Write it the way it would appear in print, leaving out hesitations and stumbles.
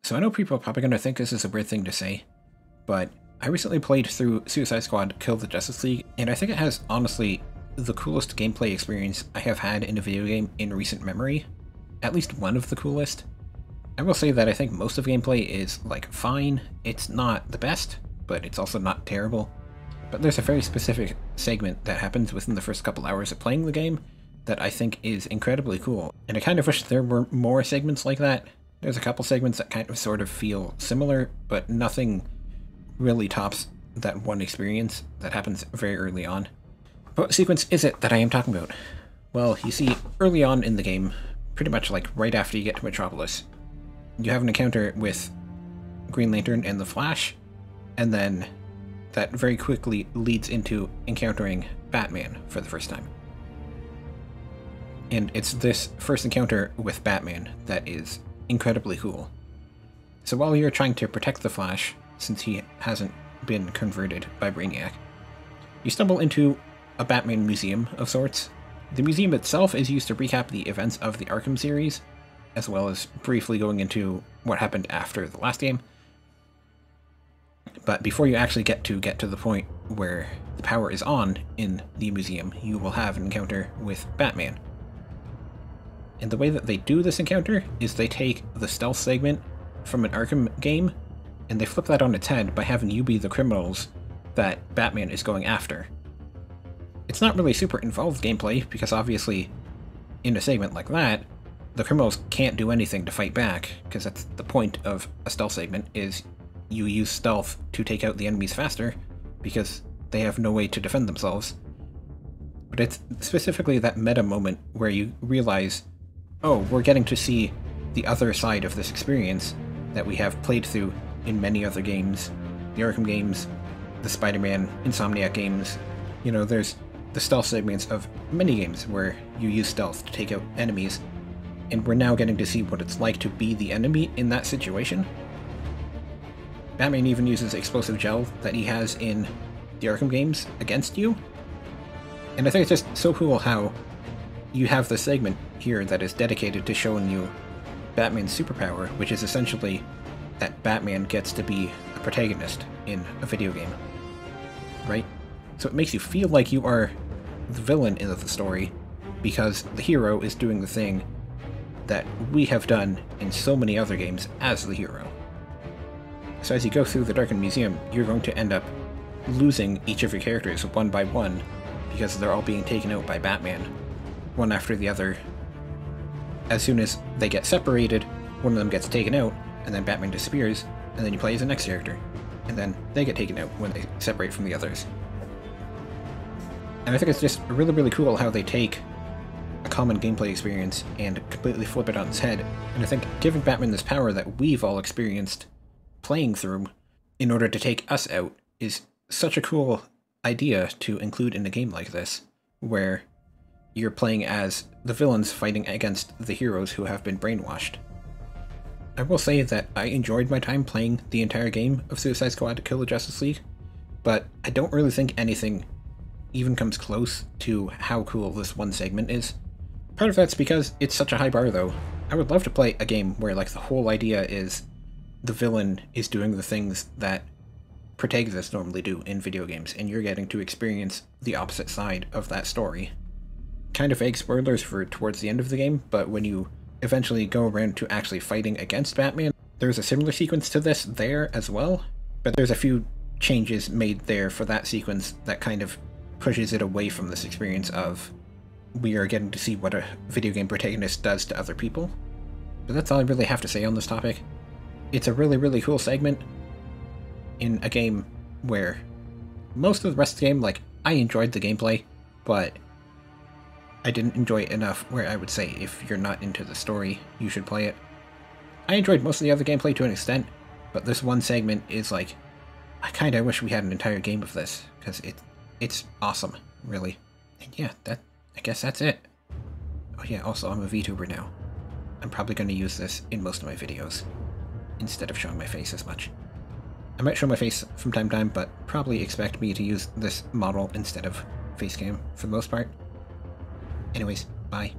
So I know people are probably going to think this is a weird thing to say, but I recently played through Suicide Squad Kill the Justice League, and I think it has, honestly, the coolest gameplay experience I have had in a video game in recent memory. At least one of the coolest. I will say that I think most of gameplay is, like, fine. It's not the best, but it's also not terrible. But there's a very specific segment that happens within the first couple hours of playing the game that I think is incredibly cool, and I kind of wish there were more segments like that. There's a couple segments that kind of sort of feel similar, but nothing really tops that one experience that happens very early on. But what sequence is it that I am talking about? Well, you see, early on in the game, pretty much like right after you get to Metropolis, you have an encounter with Green Lantern and the Flash, and then that very quickly leads into encountering Batman for the first time. And it's this first encounter with Batman that is incredibly cool. So while you're trying to protect the Flash, since he hasn't been converted by Brainiac, you stumble into a Batman museum of sorts. The museum itself is used to recap the events of the Arkham series, as well as briefly going into what happened after the last game. But before you actually get to the point where the power is on in the museum, you will have an encounter with Batman. And the way that they do this encounter is they take the stealth segment from an Arkham game, and they flip that on its head by having you be the criminals that Batman is going after. It's not really super involved gameplay, because obviously, in a segment like that, the criminals can't do anything to fight back, because that's the point of a stealth segment, is you use stealth to take out the enemies faster, because they have no way to defend themselves. But it's specifically that meta moment where you realize, oh, we're getting to see the other side of this experience that we have played through in many other games. The Arkham games, the Spider-Man, Insomniac games. You know, there's the stealth segments of many games where you use stealth to take out enemies, and we're now getting to see what it's like to be the enemy in that situation. Batman even uses explosive gel that he has in the Arkham games against you. And I think it's just so cool how you have the segment here that is dedicated to showing you Batman's superpower, which is essentially that Batman gets to be a protagonist in a video game, right? So it makes you feel like you are the villain in the story, because the hero is doing the thing that we have done in so many other games as the hero. So as you go through the Darkened Museum, you're going to end up losing each of your characters one by one, because they're all being taken out by Batman, one after the other. As soon as they get separated, one of them gets taken out, and then Batman disappears, and then you play as the next character, and then they get taken out when they separate from the others. And I think it's just really, really cool how they take a common gameplay experience and completely flip it on its head. And I think giving Batman this power that we've all experienced playing through in order to take us out is such a cool idea to include in a game like this, where you're playing as the villains fighting against the heroes who have been brainwashed. I will say that I enjoyed my time playing the entire game of Suicide Squad Kill the Justice League, but I don't really think anything even comes close to how cool this one segment is. Part of that's because it's such a high bar, though. I would love to play a game where, like, the whole idea is the villain is doing the things that protagonists normally do in video games, and you're getting to experience the opposite side of that story. Kind of vague spoilers for towards the end of the game, but when you eventually go around to actually fighting against Batman, there's a similar sequence to this there as well, but there's a few changes made there for that sequence that kind of pushes it away from this experience of we are getting to see what a video game protagonist does to other people. But that's all I really have to say on this topic. It's a really, really cool segment in a game where most of the rest of the game, like, I enjoyed the gameplay, but I didn't enjoy it enough where I would say if you're not into the story, you should play it. I enjoyed most of the other gameplay to an extent, but this one segment is like, I kinda wish we had an entire game of this, because it's awesome, really. And yeah, I guess that's it. Oh yeah, also I'm a VTuber now. I'm probably going to use this in most of my videos, instead of showing my face as much. I might show my face from time to time, but probably expect me to use this model instead of face cam for the most part. Anyways, bye.